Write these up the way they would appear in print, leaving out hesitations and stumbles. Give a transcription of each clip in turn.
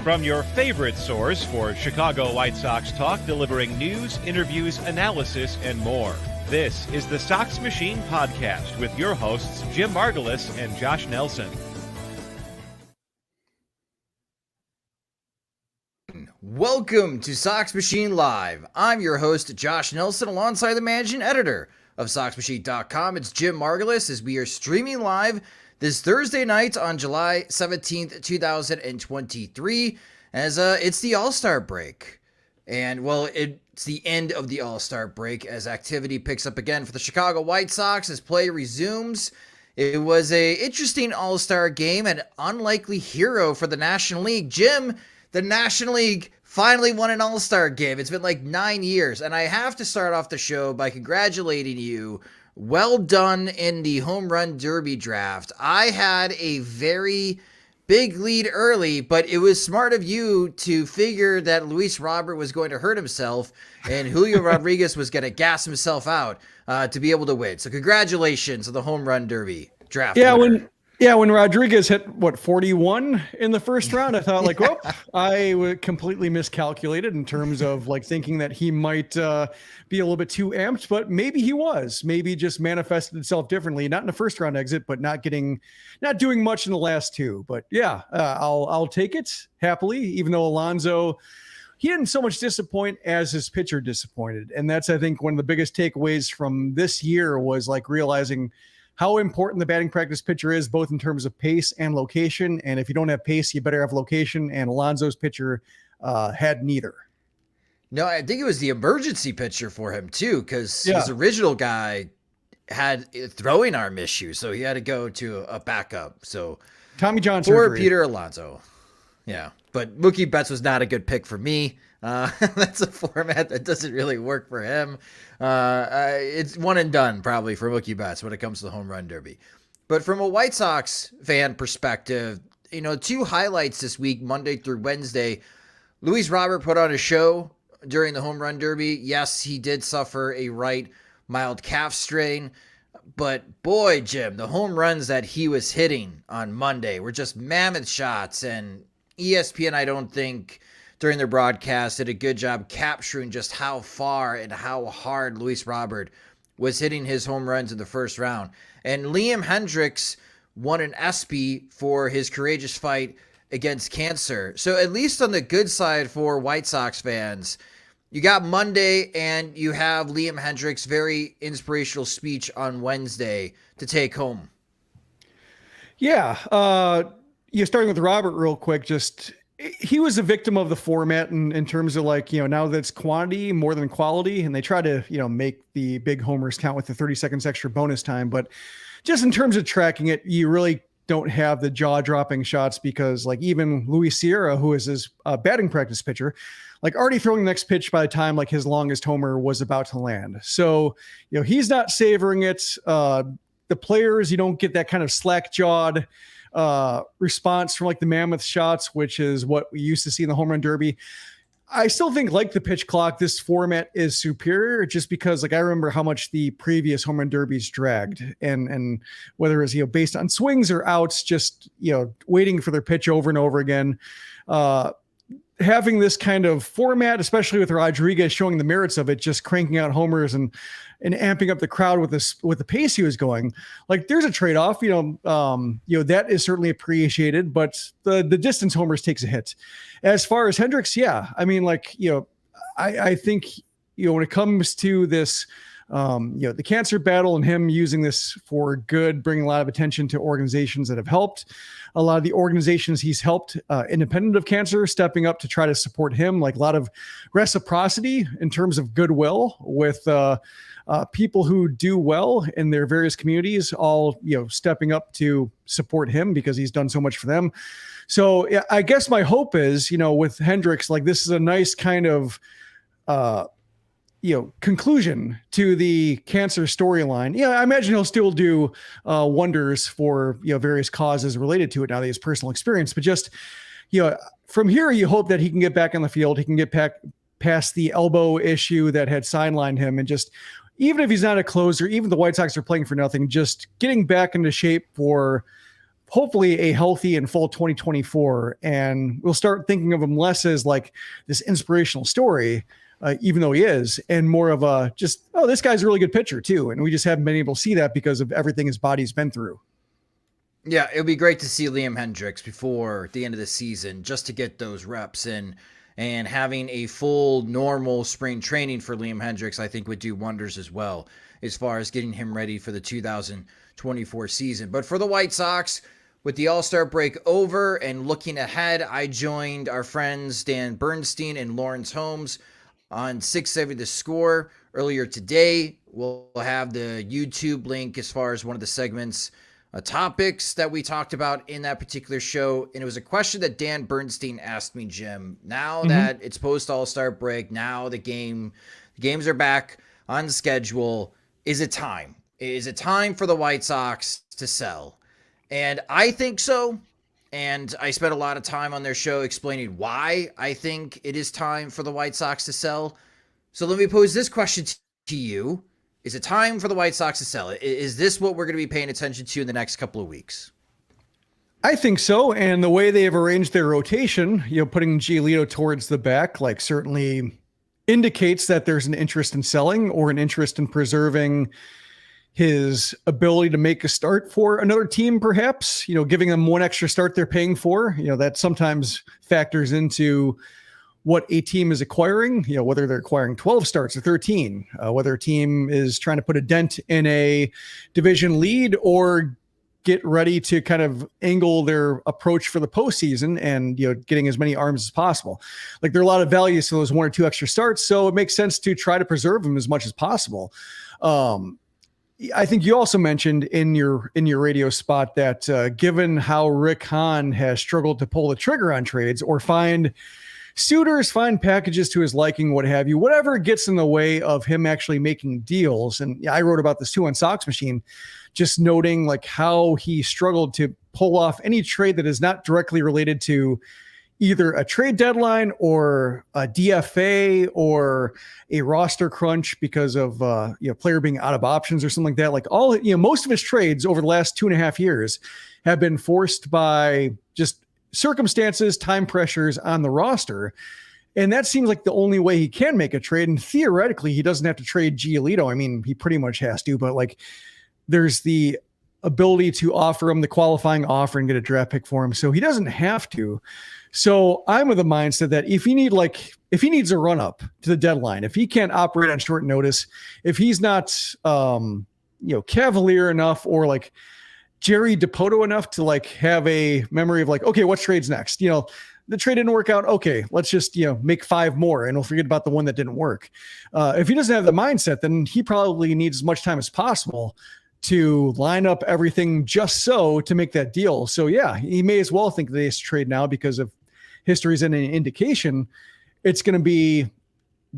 From your favorite source for Chicago White Sox talk, delivering news, interviews, analysis, and more. This is the Sox Machine podcast with your hosts, Jim Margulis and Josh Nelson. Welcome to Sox Machine Live. I'm your host, Josh Nelson, alongside the managing editor of SoxMachine.com. It's Jim Margulis as we are streaming live this Thursday night on July 17th, 2023, as it's the All-Star break. And, well, it's the end of the All-Star break as activity picks up again for the Chicago White Sox as play resumes. It was an interesting All-Star game, an unlikely hero for the National League. Jim, the National League finally won an All-Star game. It's been like 9 years, and I have to start off the show by congratulating you. Well done in the home run derby draft. I had a very big lead early, but it was smart of you to figure that Luis Robert was going to hurt himself and Julio Rodriguez was going to gas himself out to be able to win. So congratulations on the home run derby draft. When Rodriguez hit, 41 in the first round, I thought I completely miscalculated in terms of thinking that he might be a little bit too amped, but maybe he was. Maybe just manifested itself differently, not in the first round exit, but not doing much in the last two. But yeah, I'll take it happily, even though Alonso, he didn't so much disappoint as his pitcher disappointed. And that's, I think, one of the biggest takeaways from this year was realizing how important the batting practice pitcher is, both in terms of pace and location. And if you don't have pace, you better have location. And Alonso's pitcher had neither. No, I think it was the emergency pitcher for him too, because his original guy had throwing arm issues, so he had to go to a backup. So Tommy John for surgery. Peter Alonso. Yeah, but Mookie Betts was not a good pick for me. That's a format that doesn't really work for him. It's one and done probably for Mookie Betts when it comes to the home run derby. But from a White Sox fan perspective, two highlights this week, Monday through Wednesday. Luis Robert put on a show during the home run derby. Yes, he did suffer a right mild calf strain, but boy, Jim, the home runs that he was hitting on Monday were just mammoth shots, and ESPN, I don't think, during their broadcast did a good job capturing just how far and how hard Luis Robert was hitting his home runs in the first round. And Liam Hendriks won an ESPY for his courageous fight against cancer. So at least on the good side for White Sox fans, you got Monday and you have Liam Hendriks' very inspirational speech on Wednesday to take home. Yeah. Starting with Robert real quick, he was a victim of the format in terms of now that's quantity more than quality. And they try to, make the big homers count with the 30 seconds extra bonus time. But just in terms of tracking it, you really don't have the jaw dropping shots because even Luis Sierra, who is his batting practice pitcher, already throwing the next pitch by the time his longest homer was about to land. So, he's not savoring it. The players, you don't get that kind of slack jawed response from the mammoth shots, which is what we used to see in the home run derby. I still think the pitch clock, this format is superior just because I remember how much the previous home run derbies dragged and whether it was, based on swings or outs, just, waiting for their pitch over and over again. Having this kind of format, especially with Rodriguez showing the merits of it, just cranking out homers and amping up the crowd with the pace he was going, there's a trade-off, that is certainly appreciated, but the distance homers takes a hit. As far as Hendriks, I think, when it comes to this, the cancer battle and him using this for good, bringing a lot of attention to organizations that have helped. A lot of the organizations he's helped, independent of cancer, stepping up to try to support him, a lot of reciprocity in terms of goodwill with people who do well in their various communities, all stepping up to support him because he's done so much for them. So I guess my hope is, with Hendriks, this is a nice kind of conclusion to the cancer storyline. Yeah, I imagine he'll still do wonders for various causes related to it now that he has personal experience. But just from here, you hope that he can get back on the field. He can get past the elbow issue that had sidelined him, and just even if he's not a closer, even the White Sox are playing for nothing, just getting back into shape for hopefully a healthy and full 2024. And we'll start thinking of him less as like this inspirational story, even though he is, and more of a just, oh, this guy's a really good pitcher too. And we just haven't been able to see that because of everything his body's been through. Yeah, it would be great to see Liam Hendriks before the end of the season just to get those reps in. And having a full normal spring training for Liam Hendriks, I think, would do wonders as well as far as getting him ready for the 2024 season. But for the White Sox, with the All-Star break over and looking ahead, I joined our friends Dan Bernstein and Lawrence Holmes on 670 The Score earlier today. We'll have the YouTube link as far as one of the segments topics that we talked about in that particular show. And it was a question that Dan Bernstein asked me, Jim. Now that it's post All-Star break, now the games are back on schedule. Is it time? Is it time for the White Sox to sell? And I think so. And I spent a lot of time on their show explaining why I think it is time for the White Sox to sell. So let me pose this question to you. Is it time for the White Sox to sell it? Is this what we're going to be paying attention to in the next couple of weeks? I think so. And the way they have arranged their rotation, putting Giolito towards the back, like certainly indicates that there's an interest in selling or an interest in preserving his ability to make a start for another team, perhaps, giving them one extra start they're paying for, that sometimes factors into what a team is acquiring, whether they're acquiring 12 starts or 13, whether a team is trying to put a dent in a division lead or get ready to kind of angle their approach for the postseason and, getting as many arms as possible. Like there are a lot of values to those one or two extra starts. So it makes sense to try to preserve them as much as possible. I think you also mentioned in your radio spot that given how Rick Hahn has struggled to pull the trigger on trades or find suitors, find packages to his liking, what have you, whatever gets in the way of him actually making deals. And I wrote about this too on Sox Machine, just noting like how he struggled to pull off any trade that is not directly related to either a trade deadline or a DFA or a roster crunch because of player being out of options or something like that. Like most of his trades over the last 2.5 years have been forced by just circumstances, time pressures on the roster. And that seems like the only way he can make a trade. And theoretically, he doesn't have to trade Giolito. I mean, he pretty much has to, but like there's the ability to offer him the qualifying offer and get a draft pick for him. So he doesn't have to. So I'm of the mindset that if he needs a run up to the deadline, if he can't operate on short notice, if he's not, cavalier enough or like Jerry Dipoto enough to like have a memory of like, okay, what trade's next? The trade didn't work out. Okay, let's just, make 5 more and we'll forget about the one that didn't work. If he doesn't have the mindset, then he probably needs as much time as possible to line up everything just so to make that deal. So yeah, he may as well think that he has to trade now because of history's an indication. It's going to be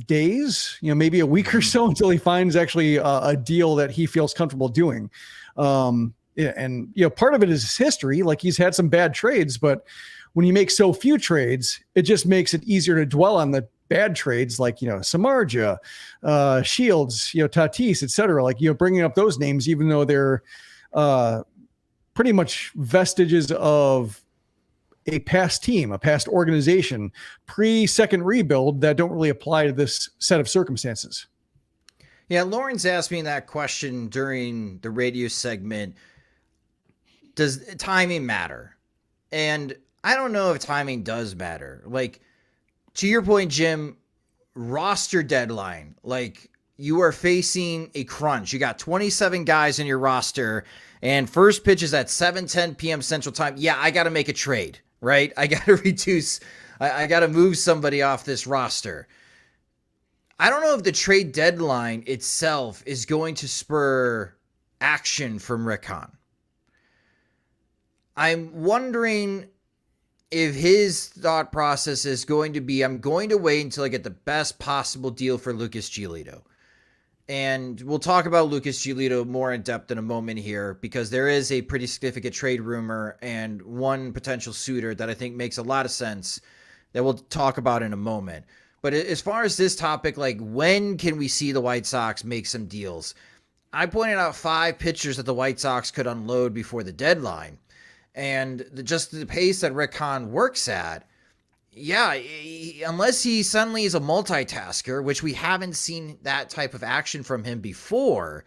days, maybe a week or so until he finds actually a deal that he feels comfortable doing. And part of it is his history. Like he's had some bad trades, but when you make so few trades, it just makes it easier to dwell on the bad trades like, Samardzija, Shields, Tatis, et cetera. Like, bringing up those names, even though they're pretty much vestiges of a past team, a past organization, pre-second rebuild that don't really apply to this set of circumstances. Yeah, Lawrence asked me that question during the radio segment. Does timing matter? And I don't know if timing does matter. Like, to your point, Jim, roster deadline, like you are facing a crunch. You got 27 guys in your roster and first pitch is at 7:10 p.m. Central Time. Yeah, I got to make a trade, right? I got to reduce, I got to move somebody off this roster. I don't know if the trade deadline itself is going to spur action from Rick Hahn. I'm wondering if his thought process is going to be, I'm going to wait until I get the best possible deal for Lucas Giolito. And we'll talk about Lucas Giolito more in depth in a moment here because there is a pretty significant trade rumor and one potential suitor that I think makes a lot of sense that we'll talk about in a moment. But as far as this topic, like when can we see the White Sox make some deals? I pointed out 5 pitchers that the White Sox could unload before the deadline. And just the pace that Rick Hahn works at, yeah, unless he suddenly is a multitasker, which we haven't seen that type of action from him before.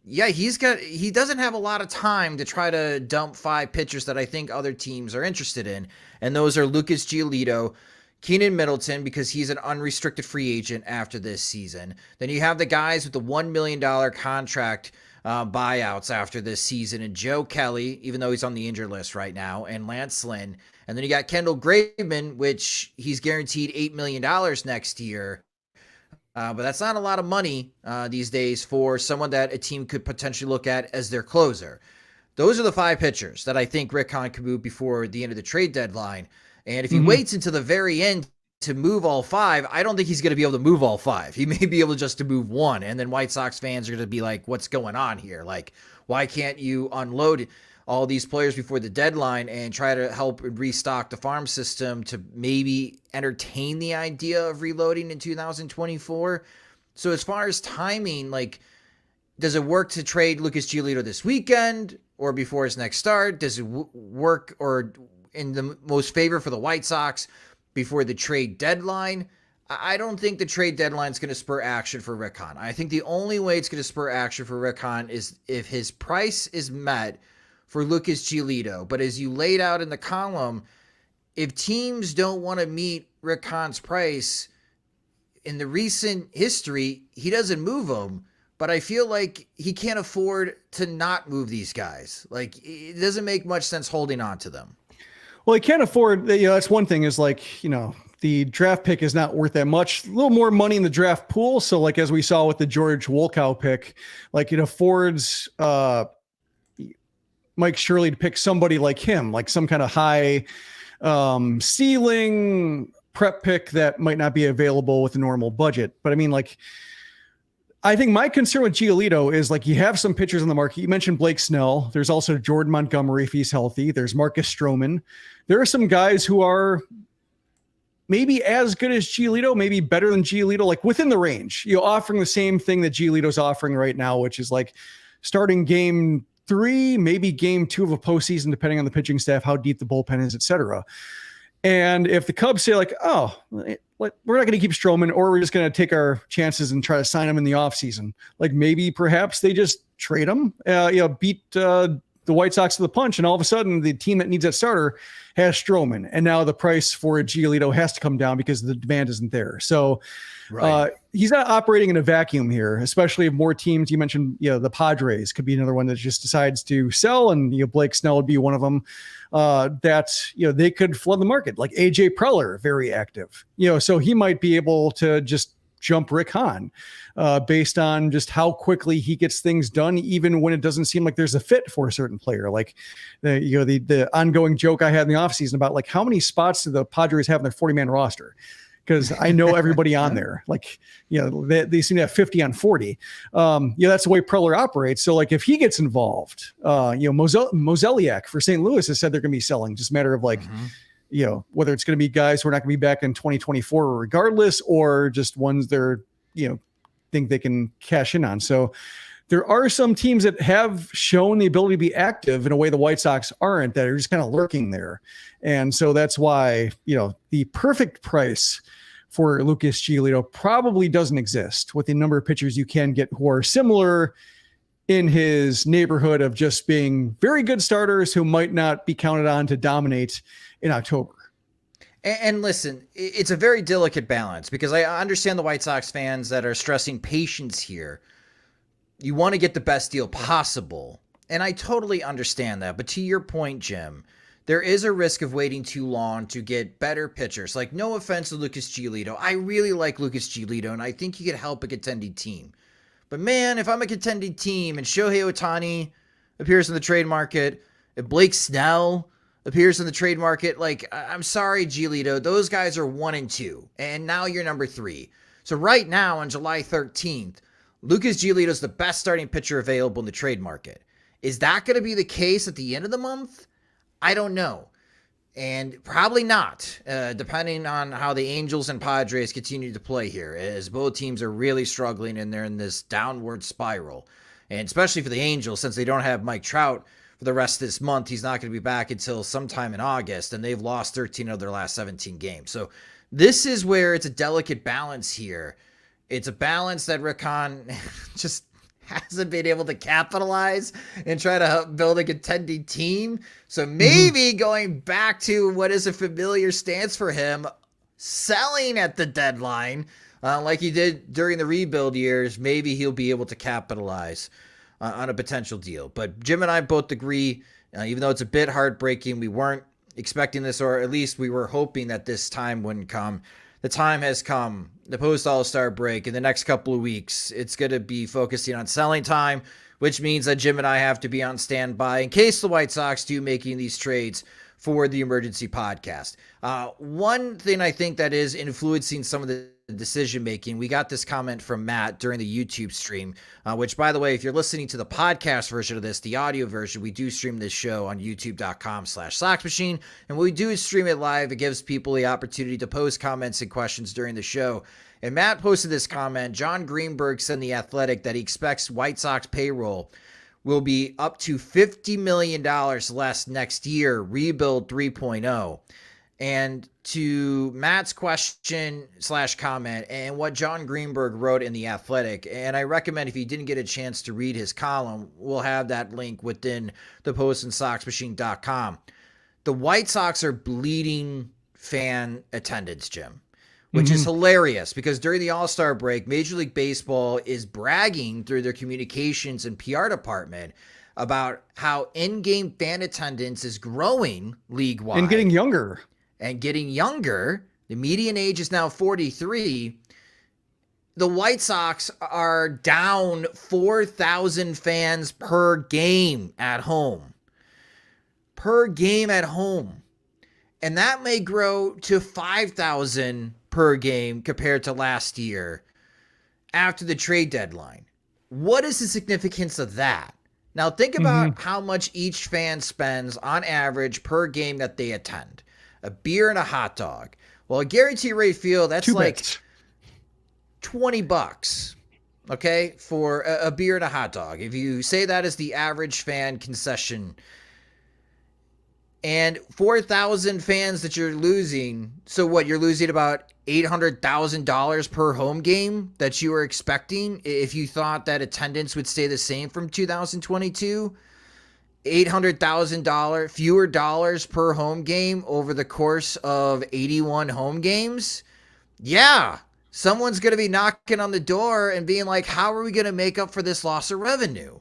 Yeah, he doesn't have a lot of time to try to dump 5 pitchers that I think other teams are interested in. And those are Lucas Giolito, Keenan Middleton, because he's an unrestricted free agent after this season. Then you have the guys with the $1 million contract buyouts after this season, and Joe Kelly, even though he's on the injured list right now, and Lance Lynn. And then you got Kendall Graveman, which he's guaranteed $8 million next year. But that's not a lot of money these days for someone that a team could potentially look at as their closer. Those are the 5 pitchers that I think Rick Hahn could move before the end of the trade deadline. And if he waits until the very end to move all 5, I don't think he's going to be able to move all 5. He may be able just to move 1. And then White Sox fans are going to be like, what's going on here? Like, why can't you unload all these players before the deadline and try to help restock the farm system to maybe entertain the idea of reloading in 2024? So as far as timing, like, does it work to trade Lucas Giolito this weekend or before his next start? Does it work or in the most favor for the White Sox before the trade deadline? I don't think the trade deadline is going to spur action for Rick Hahn. I think the only way it's going to spur action for Rick Hahn is if his price is met for Lucas Giolito. But as you laid out in the column, if teams don't want to meet Rick Hahn's price, in the recent history, he doesn't move them. But I feel like he can't afford to not move these guys. Like, it doesn't make much sense holding on to them. Well, he can't afford, that's one thing is like, the draft pick is not worth that much, a little more money in the draft pool. So like, as we saw with the George Wolkow pick, like it affords, Mike Shirley to pick somebody like him, like some kind of high ceiling prep pick that might not be available with a normal budget. But I mean, like, I think my concern with Giolito is like you have some pitchers on the market. You mentioned Blake Snell. There's also Jordan Montgomery if he's healthy. There's Marcus Stroman. There are some guys who are maybe as good as Giolito, maybe better than Giolito, like within the range, offering the same thing that Giolito's offering right now, which is like starting game 3, maybe game 2 of a postseason, depending on the pitching staff, how deep the bullpen is, et cetera. And if the Cubs say like, oh, we're not going to keep Stroman, or we're just going to take our chances and try to sign him in the offseason, like maybe perhaps they just trade him, beat the White Sox to the punch, and all of a sudden the team that needs that starter has Stroman, and now the price for Giolito has to come down because the demand isn't there. So he's not operating in a vacuum here, especially if more teams, you mentioned, the Padres could be another one that just decides to sell, and Blake Snell would be one of them that, they could flood the market, like AJ Preller, very active, so he might be able to just jump Rick Hahn based on just how quickly he gets things done, even when it doesn't seem like there's a fit for a certain player. Like the ongoing joke I had in the offseason about like how many spots do the Padres have in their 40-man roster? Because I know everybody on there, like, they seem to have 50 on 40. That's the way Preller operates. So like if he gets involved, Mozeliak for St. Louis has said they're going to be selling, just a matter of like, whether it's going to be guys who are not going to be back in 2024 regardless, or just ones they're, think they can cash in on. So there are some teams that have shown the ability to be active in a way the White Sox aren't, that are just kind of lurking there. And so that's why, the perfect price for Lucas Giolito probably doesn't exist with the number of pitchers you can get who are similar in his neighborhood of just being very good starters who might not be counted on to dominate in October. And listen, it's a very delicate balance, because I understand the White Sox fans that are stressing patience here. You want to get the best deal possible, and I totally understand that. But to your point, Jim, there is a risk of waiting too long to get better pitchers. Like, no offense to Lucas Giolito. I really like Lucas Giolito, and I think he could help a contending team. But man, if I'm a contending team and Shohei Ohtani appears in the trade market, if Blake Snell appears in the trade market, like, I'm sorry, Giolito, those guys are 1 and 2, and now you're number 3. So right now on July 13th, Lucas Giolito is the best starting pitcher available in the trade market. Is that going to be the case at the end of the month? I don't know. And probably not, depending on how the Angels and Padres continue to play here, as both teams are really struggling and they're in this downward spiral. And especially for the Angels, since they don't have Mike Trout for the rest of this month. He's not going to be back until sometime in August, and they've lost 13 of their last 17 games. So this is where it's a delicate balance here. It's a balance that Rick Hahn just hasn't been able to capitalize and try to help build a contending team. So maybe going back to what is a familiar stance for him, selling at the deadline, like he did during the rebuild years, maybe he'll be able to capitalize on a potential deal. But Jim and I both agree, even though it's a bit heartbreaking, we weren't expecting this, or at least we were hoping that this time wouldn't come. The time has come. The post-All-Star break in the next couple of weeks, it's going to be focusing on selling time, which means that Jim and I have to be on standby in case the White Sox do making these trades for the emergency podcast. One thing I think that is influencing some of the decision making, we got this comment from Matt during the YouTube stream, which, by the way, if you're listening to the podcast version of this, the audio version, we do stream this show on youtube.com/Sox Machine, and when we do stream it live, it gives people the opportunity to post comments and questions during the show. And Matt posted this comment. John Greenberg said in The Athletic that he expects White Sox payroll will be up to $50 million less next year, rebuild 3.0. And to Matt's question / comment and what John Greenberg wrote in The Athletic, and I recommend if you didn't get a chance to read his column, we'll have that link within the post on SoxMachine.com. The White Sox are bleeding fan attendance, Jim, which is hilarious because during the All-Star break, Major League Baseball is bragging through their communications and PR department about how in-game fan attendance is growing league-wide. And getting younger. The median age is now 43. The White Sox are down 4,000 fans per game at home. And that may grow to 5,000 per game compared to last year after the trade deadline. What is the significance of that? Now think about how much each fan spends on average per game that they attend. A beer and a hot dog. Well, at Guarantee Rate Field, that's like $20, okay, for a beer and a hot dog. If you say that is the average fan concession, and 4,000 fans that you're losing, so what, you're losing about $800,000 per home game that you were expecting if you thought that attendance would stay the same from 2022? $800,000 fewer dollars per home game over the course of 81 home games. Yeah, someone's going to be knocking on the door and being like, how are we going to make up for this loss of revenue?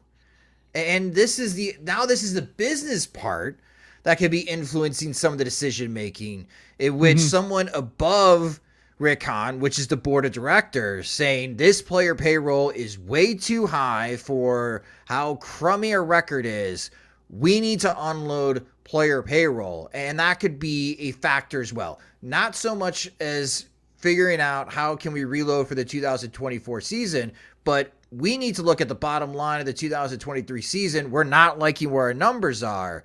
And this is the business part that could be influencing some of the decision making, in which someone above Rick Hahn, which is the board of directors, saying this player payroll is way too high for how crummy our record is. We need to unload player payroll, and that could be a factor as well. Not so much as figuring out how can we reload for the 2024 season, but we need to look at the bottom line of the 2023 season. We're not liking where our numbers are.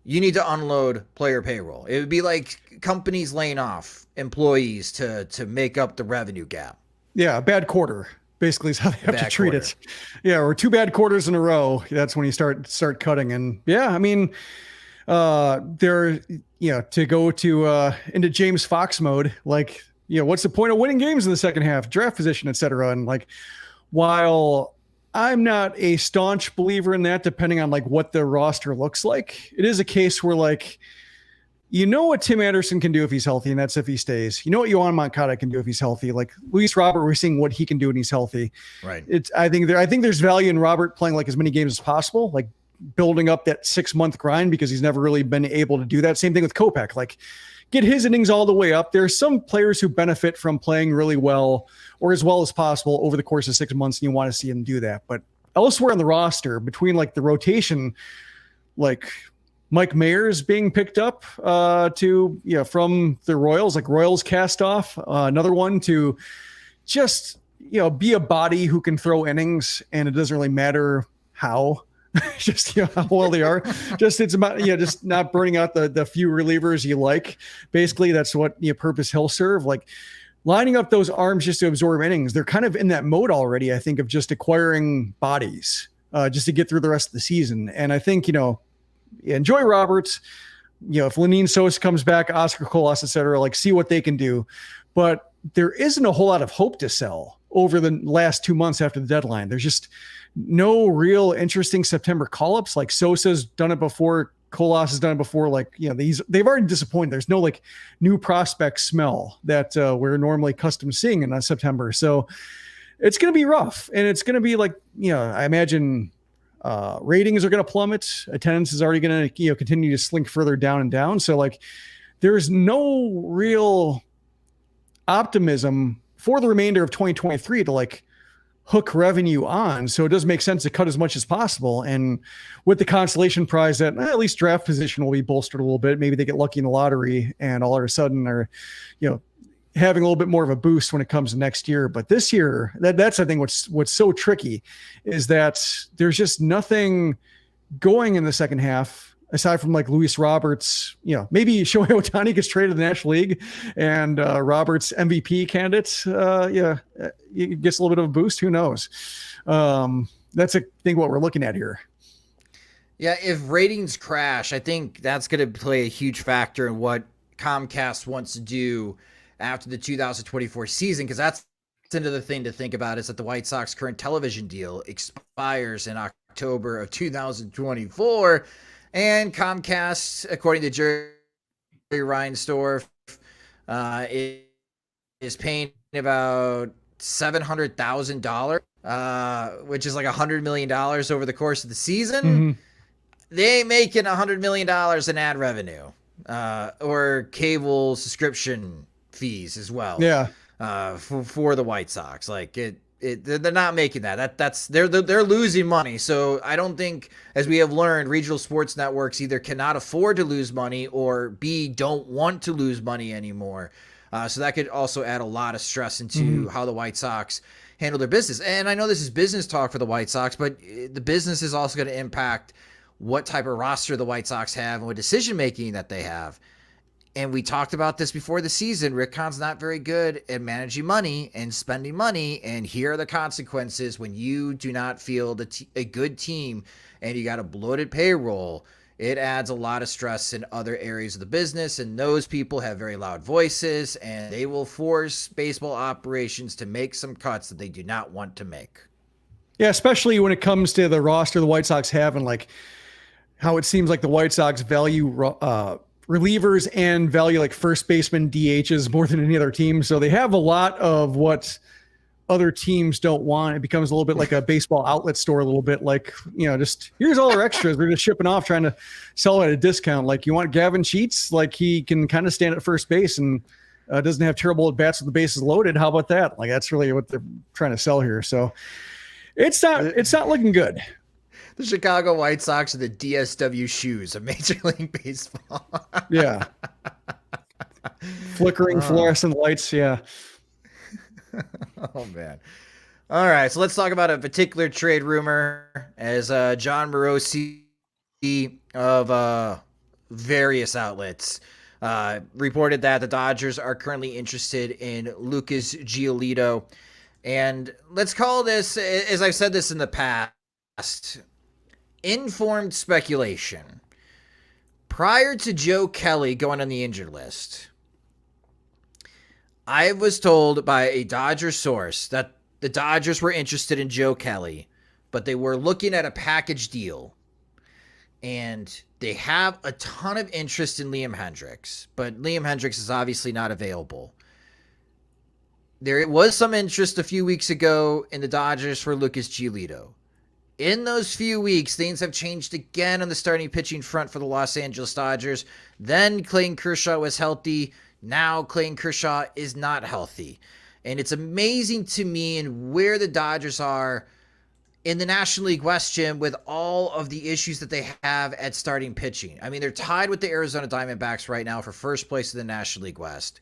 You need to unload player payroll. It would be like companies laying off employees to make up the revenue gap. Yeah, a bad quarter. Basically is how they have to treat it. Yeah, or 2 bad quarters in a row. That's when you start cutting. And yeah, I mean, to go to into James Fox mode, like, what's the point of winning games in the second half, draft position, et cetera. And like, while I'm not a staunch believer in that, depending on like what the roster looks like, it is a case where like, what Tim Anderson can do if he's healthy, and that's if he stays. You know what Yohan Moncada can do if he's healthy. Like Luis Robert, we're seeing what he can do when he's healthy. Right. I think there's value in Robert playing like as many games as possible, like building up that 6-month grind, because he's never really been able to do that. Same thing with Kopech. Like, get his innings all the way up. There's some players who benefit from playing really well or as well as possible over the course of 6 months, and you want to see him do that. But elsewhere on the roster, between like the rotation, like Mike Mayers being picked up from the Royals, like Royals cast off, another one to just, be a body who can throw innings, and it doesn't really matter how. Just how well they are. Just it's about just not burning out the few relievers you like. Basically, that's what purpose he'll serve. Like lining up those arms just to absorb innings. They're kind of in that mode already, I think, of just acquiring bodies just to get through the rest of the season. And I think enjoy Roberts. If Lenine Sosa comes back, Oscar Colas, et cetera, like see what they can do. But there isn't a whole lot of hope to sell over the last 2 months after the deadline. There's just no real interesting September call-ups. Like Sosa's done it before. Colas has done it before. Like, they've already disappointed. There's no like new prospect smell that we're normally accustomed to seeing in September. So it's going to be rough. And it's going to be like, I imagine ratings are going to plummet. Attendance is already going to, continue to slink further down and down. So like there's no real optimism for the remainder of 2023 to like hook revenue on. So it does make sense to cut as much as possible. And with the consolation prize that at least draft position will be bolstered a little bit. Maybe they get lucky in the lottery and all of a sudden are, having a little bit more of a boost when it comes to next year. But this year, that's I think what's so tricky is that there's just nothing going in the second half aside from like Luis Roberts. Maybe Shohei Ohtani gets traded to the National League and Roberts MVP candidate it gets a little bit of a boost. Who knows? That's I think what we're looking at here. Yeah, if ratings crash, I think that's going to play a huge factor in what Comcast wants to do after the 2024 season, because that's another thing to think about is that the White Sox current television deal expires in October of 2024, and Comcast, according to Jerry Reinsdorf, is paying about $700,000, which is like $100 million over the course of the season. Mm-hmm. They ain't making $100 million in ad revenue or cable subscription fees as well. Yeah. For the White Sox, like they're not making that. They're losing money. So I don't think, as we have learned, regional sports networks either cannot afford to lose money or B, don't want to lose money anymore. So that could also add a lot of stress into how the White Sox handle their business. And I know this is business talk for the White Sox, but the business is also going to impact what type of roster the White Sox have and what decision making that they have. And we talked about this before the season. Rick Hahn's not very good at managing money and spending money. And here are the consequences when you do not field a good team and you got a bloated payroll. It adds a lot of stress in other areas of the business. And those people have very loud voices and they will force baseball operations to make some cuts that they do not want to make. Yeah, especially when it comes to the roster the White Sox have and like how it seems like the White Sox value relievers and value like first baseman DHs more than any other team. So they have a lot of what other teams don't want. It becomes a little bit like a baseball outlet store, a little bit like, just here's all our extras. We're just shipping off, trying to sell at a discount. Like you want Gavin Sheets, like he can kind of stand at first base and doesn't have terrible at bats with the bases loaded. How about that? Like that's really what they're trying to sell here. So it's not looking good. The Chicago White Sox are the DSW shoes of Major League Baseball. Yeah. Flickering fluorescent lights. Yeah. Oh, man. All right. So let's talk about a particular trade rumor as John Morosi of various outlets reported that the Dodgers are currently interested in Lucas Giolito. And let's call this, as I've said this in the past, informed speculation. Prior to Joe Kelly going on the injured list, I was told by a Dodger source that the Dodgers were interested in Joe Kelly, but they were looking at a package deal. And they have a ton of interest in Liam Hendricks, but Liam Hendricks is obviously not available. There was some interest a few weeks ago in the Dodgers for Lucas Giolito. In those few weeks, things have changed again on the starting pitching front for the Los Angeles Dodgers. Then Clayton Kershaw was healthy. Now Clayton Kershaw is not healthy. And it's amazing to me and where the Dodgers are in the National League West, Jim, with all of the issues that they have at starting pitching. I mean, they're tied with the Arizona Diamondbacks right now for first place in the National League West.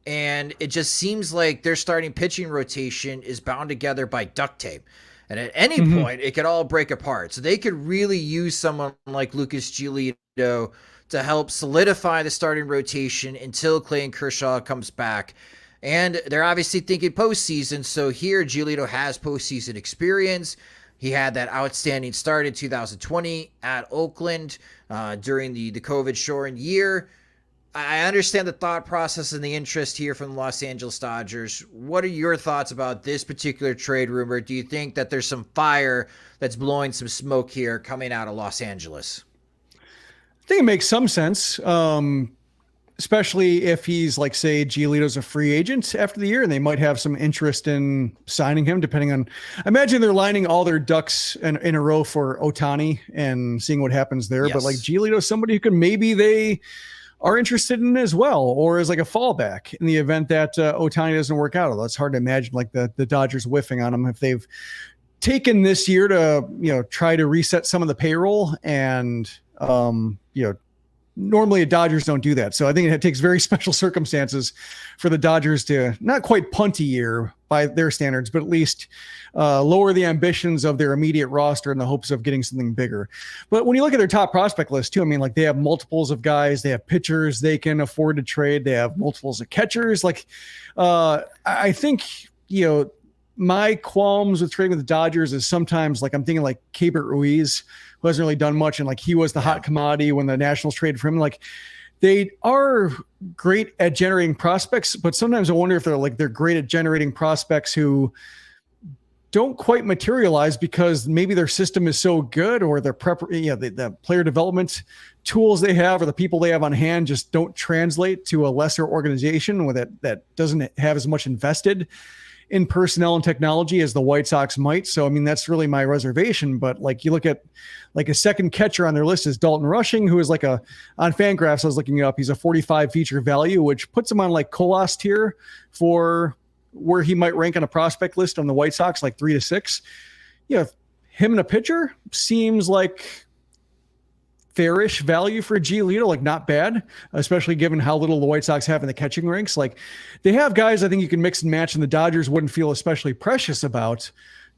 And it just seems like their starting pitching rotation is bound together by duct tape. And at any point, it could all break apart. So they could really use someone like Lucas Giolito to help solidify the starting rotation until Clayton Kershaw comes back. And they're obviously thinking postseason. So here, Giolito has postseason experience. He had that outstanding start in 2020 at Oakland during the COVID-shortened year. I understand the thought process and the interest here from the Los Angeles Dodgers. What are your thoughts about this particular trade rumor? Do you think that there's some fire that's blowing some smoke here coming out of Los Angeles? I think it makes some sense, especially if he's like, say, Giolito's a free agent after the year, and they might have some interest in signing him, depending on. I imagine they're lining all their ducks in a row for Ohtani and seeing what happens there. Yes. But like Giolito's somebody who can maybe they are interested in as well, or as like a fallback in the event that Ohtani doesn't work out. Although it's hard to imagine like the Dodgers whiffing on him if they've taken this year to try to reset some of the payroll and normally the Dodgers don't do that. So I think it takes very special circumstances for the Dodgers to not quite punt a year by their standards, but at least lower the ambitions of their immediate roster in the hopes of getting something bigger. But when you look at their top prospect list too, I mean, like they have multiples of guys, they have pitchers they can afford to trade. They have multiples of catchers. Like I think, my qualms with trading with the Dodgers is sometimes like I'm thinking like Keibert Ruiz, who hasn't really done much, and like he was the hot commodity when the Nationals traded for him. Like they are great at generating prospects, but sometimes I wonder if they're great at generating prospects who don't quite materialize because maybe their system is so good, or their the player development tools they have or the people they have on hand just don't translate to a lesser organization with that doesn't have as much invested in personnel and technology as the White Sox might. So, I mean, that's really my reservation. But like you look at like a second catcher on their list is Dalton Rushing, who is like on Fangraphs, I was looking up, he's a 45 feature value, which puts him on like Colas tier for where he might rank on a prospect list on the White Sox, like 3 to 6. Him and a pitcher seems like fairish value for Giolito, like not bad, especially given how little the White Sox have in the catching ranks. Like they have guys I think you can mix and match and the Dodgers wouldn't feel especially precious about,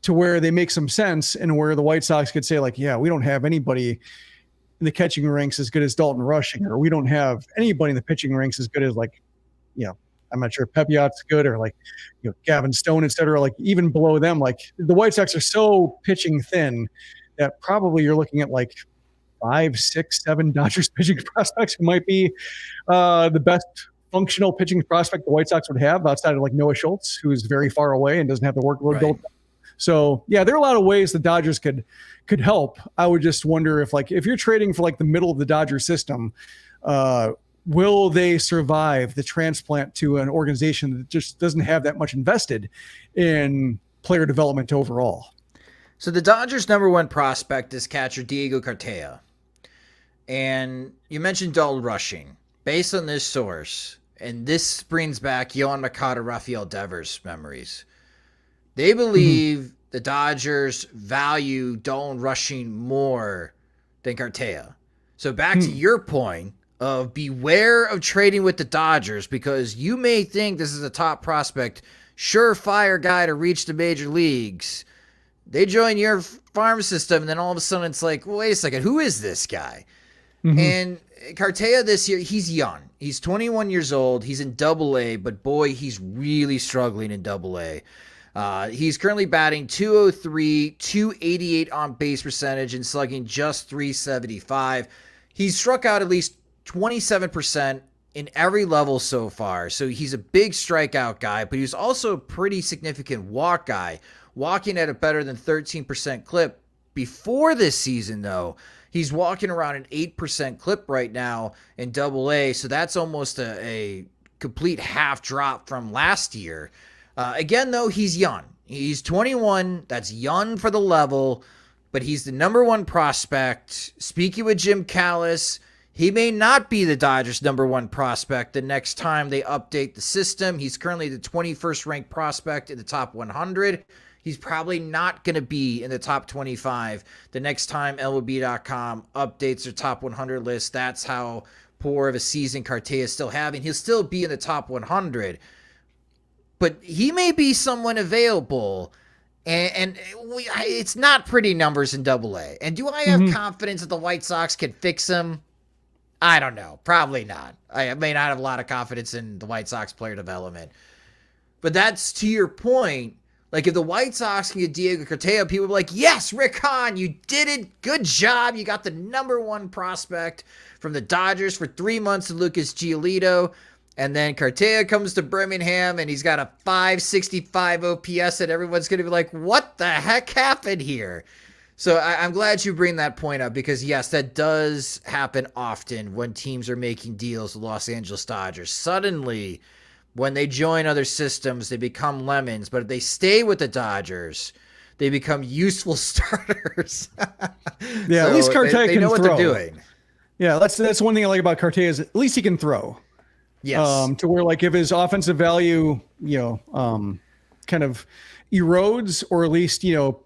to where they make some sense and where the White Sox could say like, yeah, we don't have anybody in the catching ranks as good as Dalton Rushing, or we don't have anybody in the pitching ranks as good as like, I'm not sure if Pepiot's good, or like, Gavin Stone, et cetera. Like even below them, like the White Sox are so pitching thin that probably you're looking at like 5, 6, 7 Dodgers pitching prospects who might be the best functional pitching prospect the White Sox would have outside of like Noah Schultz, who's very far away and doesn't have the workload built. So yeah, there are a lot of ways the Dodgers could help. I would just wonder if you're trading for like the middle of the Dodger system, will they survive the transplant to an organization that just doesn't have that much invested in player development overall? So the Dodgers' number one prospect is catcher Diego Cartaya. And you mentioned Dalton Rushing. Based on this source, and this brings back Yohan Moncada, Rafael Devers memories, they believe the Dodgers value Dalton Rushing more than Cartaya. So back to your point of beware of trading with the Dodgers, because you may think this is a top prospect, surefire guy to reach the major leagues. They join your farm system, and then all of a sudden it's like, well, wait a second, who is this guy? And Cartaya this year, he's young. He's 21 years old. He's in Double-A, but boy, he's really struggling in Double-A. He's currently batting .203, .288 on base percentage, and slugging just .375. He's struck out at least 27% in every level so far. So he's a big strikeout guy, but he's also a pretty significant walk guy, walking at a better than 13% clip. Before this season, though, he's walking around an 8% clip right now in Double-A, so that's almost a complete half drop from last year. Again, though, he's young. He's 21. That's young for the level, but he's the number one prospect. Speaking with Jim Callis, he may not be the Dodgers' number one prospect the next time they update the system. He's currently the 21st ranked prospect in the top 100. He's probably not going to be in the top 25 the next time MLB.com updates their top 100 list. That's how poor of a season Cartaya is still having. He'll still be in the top 100, but he may be someone available, and it's not pretty numbers in Double-A. And do I have confidence that the White Sox can fix him? I don't know. Probably not. I may not have a lot of confidence in the White Sox player development. But that's to your point. Like if the White Sox can get Diego Cartaya, people will be like, yes, Rick Hahn, you did it. Good job. You got the number one prospect from the Dodgers for 3 months to Lucas Giolito. And then Cartaya comes to Birmingham and he's got a 565 OPS and everyone's going to be like, what the heck happened here? So I'm glad you bring that point up because, yes, that does happen often when teams are making deals with Los Angeles Dodgers. Suddenly, when they join other systems, they become lemons. But if they stay with the Dodgers, they become useful starters. Yeah, so at least Cartaya they can know throw. what they're doing. Yeah, that's one thing I like about Cartaya is at least he can throw. Yes. To where like if his offensive value, kind of erodes or at least,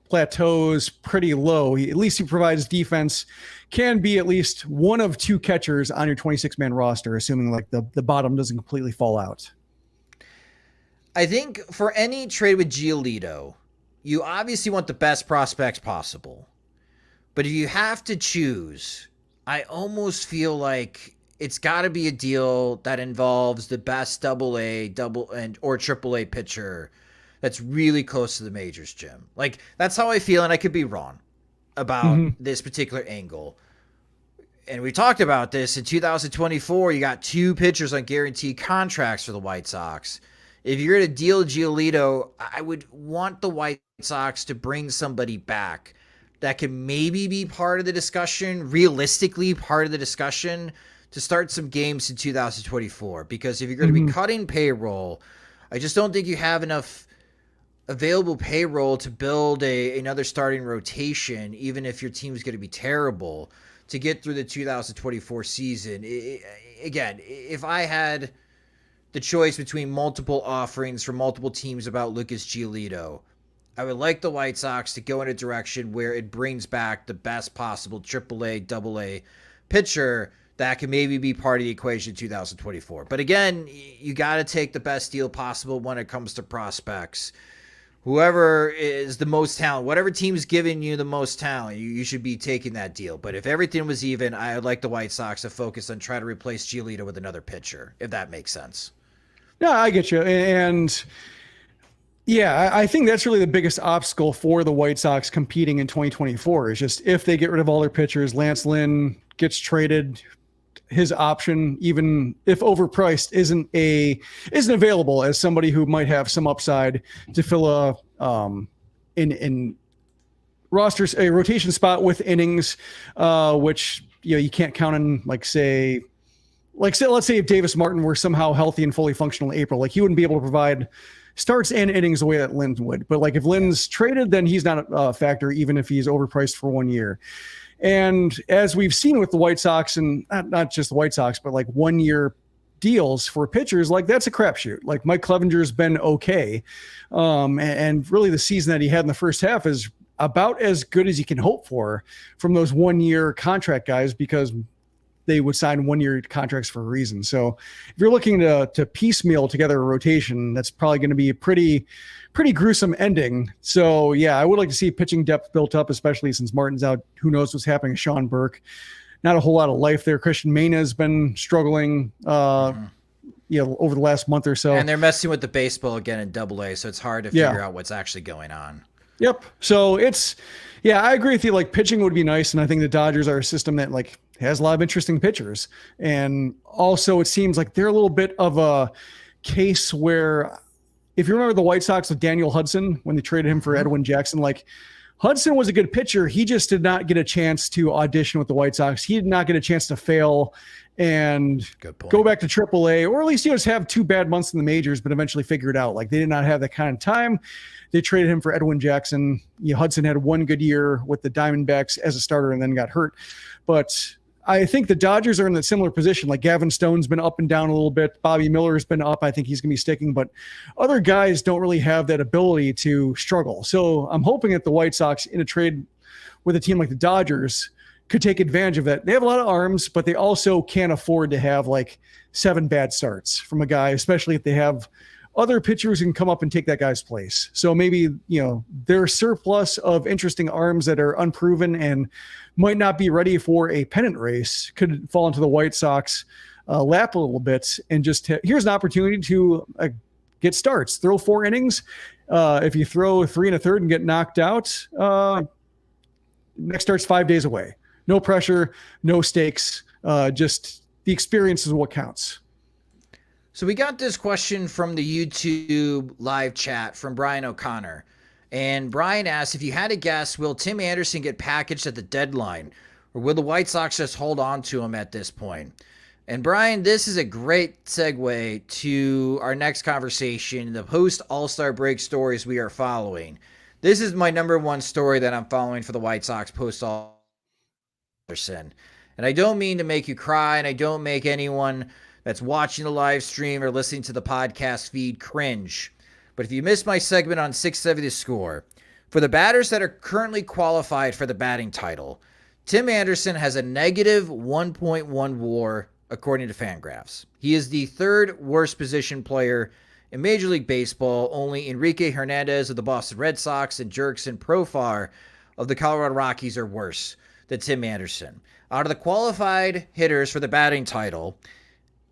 plateaus pretty low, at least he provides defense, can be at least one of two catchers on your 26-man roster, assuming like the bottom doesn't completely fall out. I think for any trade with Giolito, you obviously want the best prospects possible. But if you have to choose, I almost feel like it's got to be a deal that involves the best AA, or AAA pitcher that's really close to the majors, Jim. Like, that's how I feel, and I could be wrong about this particular angle. And we talked about this in 2024. You got 2 pitchers on guaranteed contracts for the White Sox. If you're going to deal Giolito, I would want the White Sox to bring somebody back that can maybe be part of the discussion, realistically part of the discussion, to start some games in 2024. Because if you're going to be cutting payroll, I just don't think you have enough available payroll to build another starting rotation, even if your team's going to be terrible, to get through the 2024 season. Again, if I had the choice between multiple offerings from multiple teams about Lucas Giolito, I would like the White Sox to go in a direction where it brings back the best possible AAA, AA pitcher that can maybe be part of the equation in 2024. But again, you got to take the best deal possible when it comes to prospects. Whoever is the most talent, whatever team's giving you the most talent, you should be taking that deal. But if everything was even, I would like the White Sox to focus on trying to replace Giolito with another pitcher, if that makes sense. Yeah, I get you. And yeah, I think that's really the biggest obstacle for the White Sox competing in 2024 is just if they get rid of all their pitchers, Lance Lynn gets traded, his option, even if overpriced, isn't available as somebody who might have some upside to fill in rosters, a rotation spot with innings, which you can't count on. Let's say if Davis Martin were somehow healthy and fully functional in April, like he wouldn't be able to provide starts and innings the way that Lynn would. But like if Lynn's traded, then he's not a factor, even if he's overpriced for 1 year. And as we've seen with the White Sox, and not just the White Sox, but like 1 year deals for pitchers, like that's a crapshoot. Like Mike Clevenger's been okay. And really the season that he had in the first half is about as good as you can hope for from those 1 year contract guys, because they would sign 1 year contracts for a reason. So if you're looking to piecemeal together a rotation, that's probably going to be a pretty gruesome ending. So yeah, I would like to see pitching depth built up, especially since Martin's out. Who knows what's happening to Sean Burke? Not a whole lot of life there. Christian Mena has been struggling, over the last month or so. And they're messing with the baseball again in AA, so it's hard to figure out what's actually going on. Yep. So I agree with you. Like pitching would be nice, and I think the Dodgers are a system that like has a lot of interesting pitchers, and also it seems like they're a little bit of a case where, if you remember the White Sox with Daniel Hudson when they traded him for Edwin Jackson, like Hudson was a good pitcher. He just did not get a chance to audition with the White Sox. He did not get a chance to fail and go back to AAA, or at least just have 2 bad months in the majors, but eventually figure it out. Like they did not have that kind of time. They traded him for Edwin Jackson. Hudson had 1 good year with the Diamondbacks as a starter and then got hurt. But I think the Dodgers are in a similar position. Like Gavin Stone's been up and down a little bit. Bobby Miller's been up. I think he's going to be sticking, but other guys don't really have that ability to struggle. So I'm hoping that the White Sox in a trade with a team like the Dodgers could take advantage of that. They have a lot of arms, but they also can't afford to have like 7 bad starts from a guy, especially if they have other pitchers who can come up and take that guy's place. So maybe, their surplus of interesting arms that are unproven and might not be ready for a pennant race could fall into the White Sox lap a little bit, and just here's an opportunity to get starts, throw 4 innings. If you throw 3 1/3 and get knocked out, next start's 5 days away. No pressure, no stakes. Just the experience is what counts. So we got this question from the YouTube live chat from Brian O'Connor. And Brian asked, if you had to guess, will Tim Anderson get packaged at the deadline? Or will the White Sox just hold on to him at this point? And Brian, this is a great segue to our next conversation, the post-All-Star break stories we are following. This is my number one story that I'm following for the White Sox post-All-Star. And I don't mean to make you cry, and I don't make anyone that's watching the live stream or listening to the podcast feed cringe. But if you missed my segment on 670 The Score, for the batters that are currently qualified for the batting title, Tim Anderson has a negative 1.1 WAR according to Fangraphs. He is the third worst position player in Major League Baseball. Only Enrique Hernandez of the Boston Red Sox and Jurickson Profar of the Colorado Rockies are worse than Tim Anderson. Out of the qualified hitters for the batting title,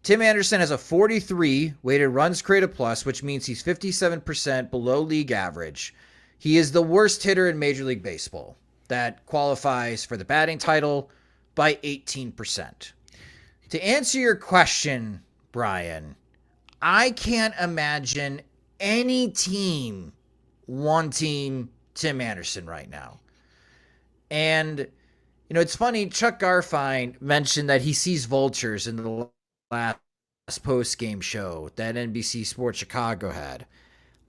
Tim Anderson has a 43 weighted runs created plus, which means he's 57% below league average. He is the worst hitter in Major League Baseball. That qualifies for the batting title by 18%. To answer your question, Brian, I can't imagine any team wanting Tim Anderson right now. And, you know, it's funny, Chuck Garfien mentioned that he sees vultures in the last post-game show that NBC Sports Chicago had.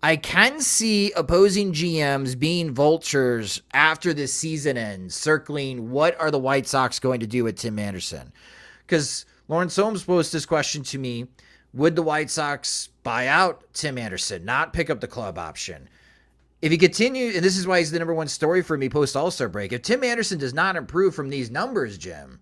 I can see opposing GMs being vultures after this season ends, circling what are the White Sox going to do with Tim Anderson. Because Lawrence Holmes posed this question to me, would the White Sox buy out Tim Anderson, not pick up the club option? If he continues, and this is why he's the number one story for me post-All-Star break, if Tim Anderson does not improve from these numbers, Jim,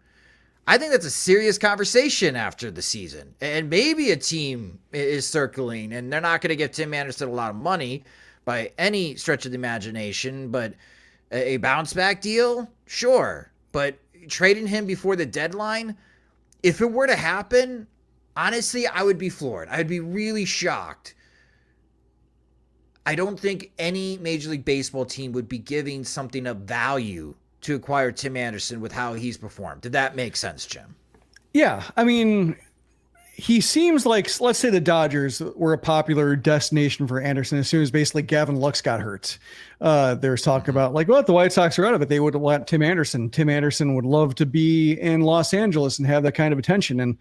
I think that's a serious conversation after the season. And maybe a team is circling, and they're not going to give Tim Anderson a lot of money by any stretch of the imagination, but a bounce-back deal? Sure. But trading him before the deadline, if it were to happen, honestly, I would be floored. I would be really shocked. I don't think any Major League Baseball team would be giving something of value to acquire Tim Anderson with how he's performed. Did that make sense, Jim? Yeah. I mean, he seems like, let's say the Dodgers were a popular destination for Anderson as soon as basically Gavin Lux got hurt. There's talk about like, well, if the White Sox are out of it, they would want Tim Anderson. Tim Anderson would love to be in Los Angeles and have that kind of attention. And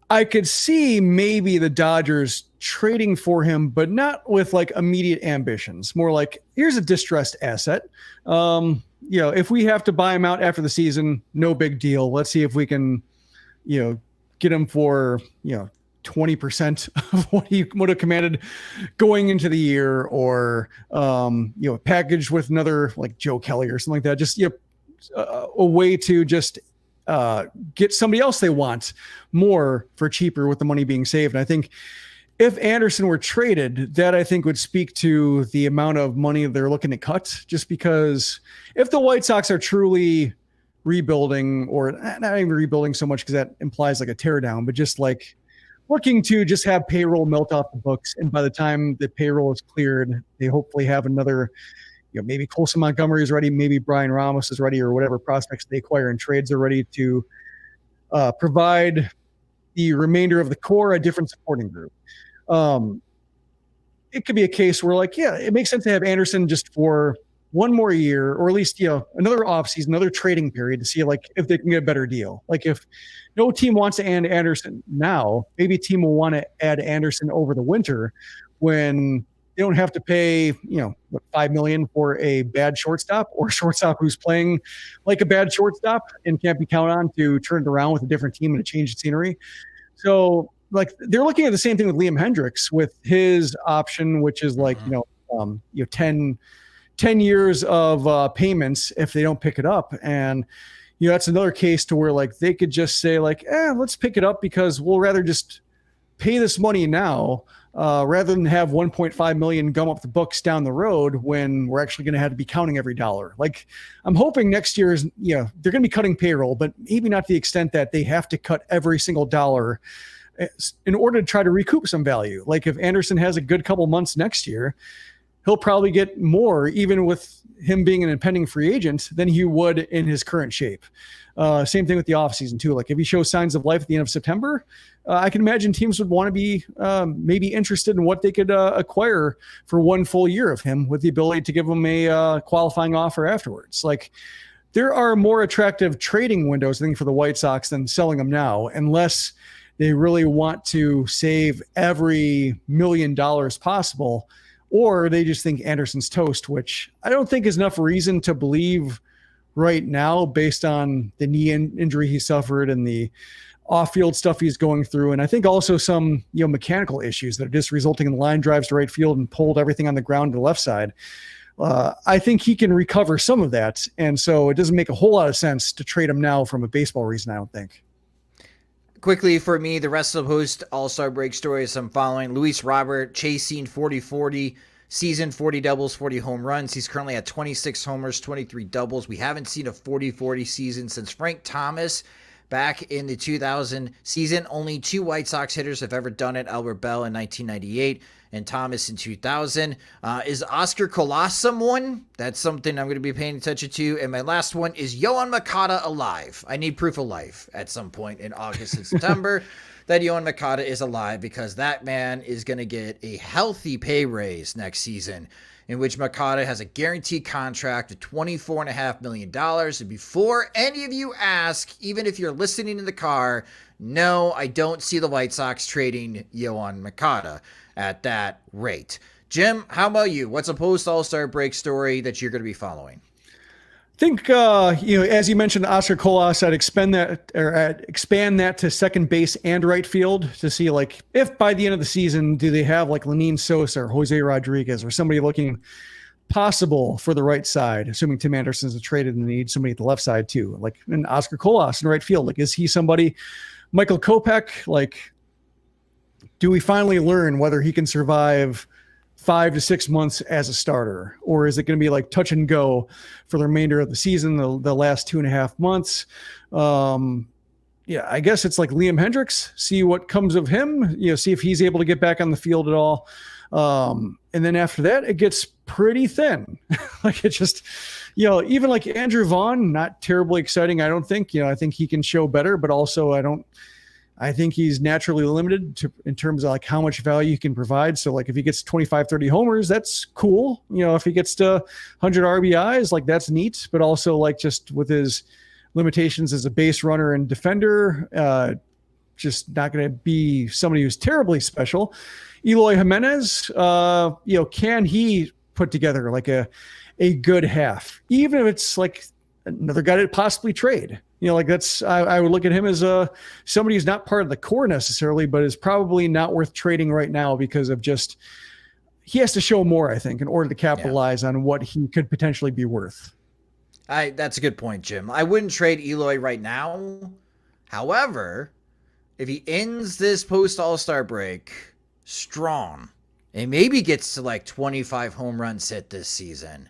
I could see maybe the Dodgers trading for him, but not with like immediate ambitions. More like, here's a distressed asset. You know, if we have to buy him out after the season, no big deal. Let's see if we can, you know, get him for, 20% of what he would have commanded going into the year, or, packaged with another like Joe Kelly or something like that. Just, a way to just get somebody else they want more for cheaper with the money being saved. And I think if Anderson were traded, that I think would speak to the amount of money they're looking to cut, just because if the White Sox are truly rebuilding, or not even rebuilding so much because that implies like a teardown, but just like looking to just have payroll melt off the books. And by the time the payroll is cleared, they hopefully have another, maybe Colson Montgomery is ready, maybe Brian Ramos is ready, or whatever prospects they acquire in trades are ready to provide the remainder of the core a different supporting group. It could be a case where like, yeah, it makes sense to have Anderson just for one more year, or at least, another offseason, another trading period to see like if they can get a better deal. Like if no team wants to add Anderson now, maybe a team will want to add Anderson over the winter when they don't have to pay, $5 million for a bad shortstop, or a shortstop who's playing like a bad shortstop and can't be counted on to turn it around with a different team and a change of scenery. So like they're looking at the same thing with Liam Hendricks with his option, which is like, 10 years of payments if they don't pick it up. And, that's another case to where like they could just say like, let's pick it up because we'll rather just pay this money now rather than have 1.5 million gum up the books down the road when we're actually going to have to be counting every dollar. Like I'm hoping next year is, they're going to be cutting payroll, but maybe not to the extent that they have to cut every single dollar in order to try to recoup some value. Like if Anderson has a good couple months next year, he'll probably get more, even with him being an impending free agent, than he would in his current shape. Same thing with the offseason too. Like if he shows signs of life at the end of September, I can imagine teams would want to be maybe interested in what they could acquire for one full year of him, with the ability to give him a qualifying offer afterwards. Like there are more attractive trading windows, I think, for the White Sox than selling him now, unless they really want to save every $1 million possible, or they just think Anderson's toast, which I don't think is enough reason to believe right now based on the knee injury he suffered and the off-field stuff he's going through. And I think also some, mechanical issues that are just resulting in line drives to right field and pulled everything on the ground to the left side. I think he can recover some of that. And so it doesn't make a whole lot of sense to trade him now from a baseball reason, I don't think. Quickly for me, the rest of the post All-Star break stories I'm following. Luis Robert chasing 40-40 season, 40 doubles, 40 home runs. He's currently at 26 homers, 23 doubles. We haven't seen a 40-40 season since Frank Thomas back in the 2000 season. Only 2 White Sox hitters have ever done it, Albert Bell in 1998 and Thomas in 2000. Is Oscar Colas someone? That's something I'm going to be paying attention to. And my last one, is Yohan Moncada alive? I need proof of life at some point in August and September that Yohan Moncada is alive, because that man is going to get a healthy pay raise next season, in which Moncada has a guaranteed contract of $24.5 million. And before any of you ask, even if you're listening in the car, no, I don't see the White Sox trading Yohan Moncada at that rate. Jim, how about you? What's a post-All-Star break story that you're going to be following? I think, as you mentioned, Oscar Colas, I'd expand that to second base and right field to see, like, if by the end of the season, do they have like Lenyn Sosa or Jose Rodriguez or somebody looking possible for the right side, assuming Tim Anderson's traded and they need somebody at the left side too, like an Oscar Colas in right field. Like, is he somebody? Michael Kopech, like, do we finally learn whether he can survive 5 to 6 months as a starter, or is it going to be like touch and go for the remainder of the season, the last 2.5 months? I guess it's like Liam Hendricks, see what comes of him, see if he's able to get back on the field at all. And then after that, it gets pretty thin. Like, it just, even like Andrew Vaughn, not terribly exciting, I don't think. I think he can show better, but also I think he's naturally limited in terms of like how much value he can provide. So like if he gets 25, 30 homers, that's cool. If he gets to 100 RBIs, like that's neat. But also like just with his limitations as a base runner and defender, just not going to be somebody who's terribly special. Eloy Jimenez, can he put together like a good half, even if it's like another guy to possibly trade? That's, I would look at him as somebody who's not part of the core necessarily, but is probably not worth trading right now because of just, he has to show more, I think, in order to capitalize on what he could potentially be worth. That's a good point, Jim. I wouldn't trade Eloy right now. However, if he ends this post All-Star break strong and maybe gets to like 25 home runs hit this season,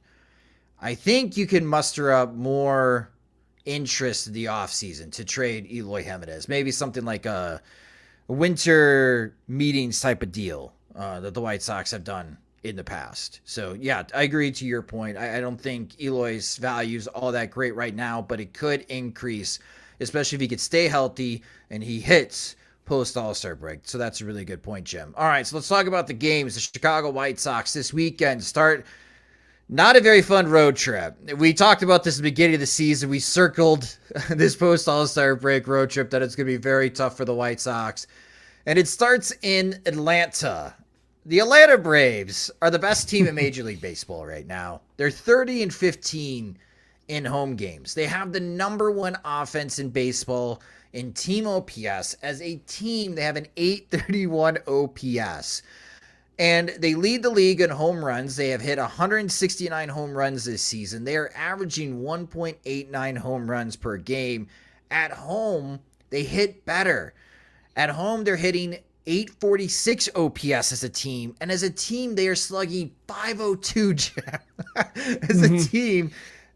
I think you can muster up more interest in the offseason to trade Eloy Jimenez. Maybe something like a winter meetings type of deal that the White Sox have done in the past. So, yeah, I agree to your point. I don't think Eloy's value is all that great right now, but it could increase, especially if he could stay healthy and he hits post All-Star break. So that's a really good point, Jim. All right, so let's talk about the games. The Chicago White Sox this weekend start not a very fun road trip. We talked about this at the beginning of the season. We circled this post All-Star break road trip that it's going to be very tough for the White Sox. And it starts in Atlanta. The Atlanta Braves are the best team in Major League Baseball right now. They're 30-15 in home games. They have the number 1 offense in baseball in team OPS. As a team, they have an 831 OPS. And they lead the league in home runs. They have hit 169 home runs this season. They are averaging 1.89 home runs per game. At home, they hit better. At home, they're hitting 846 OPS as a team. And as a team, they are slugging 502 as a team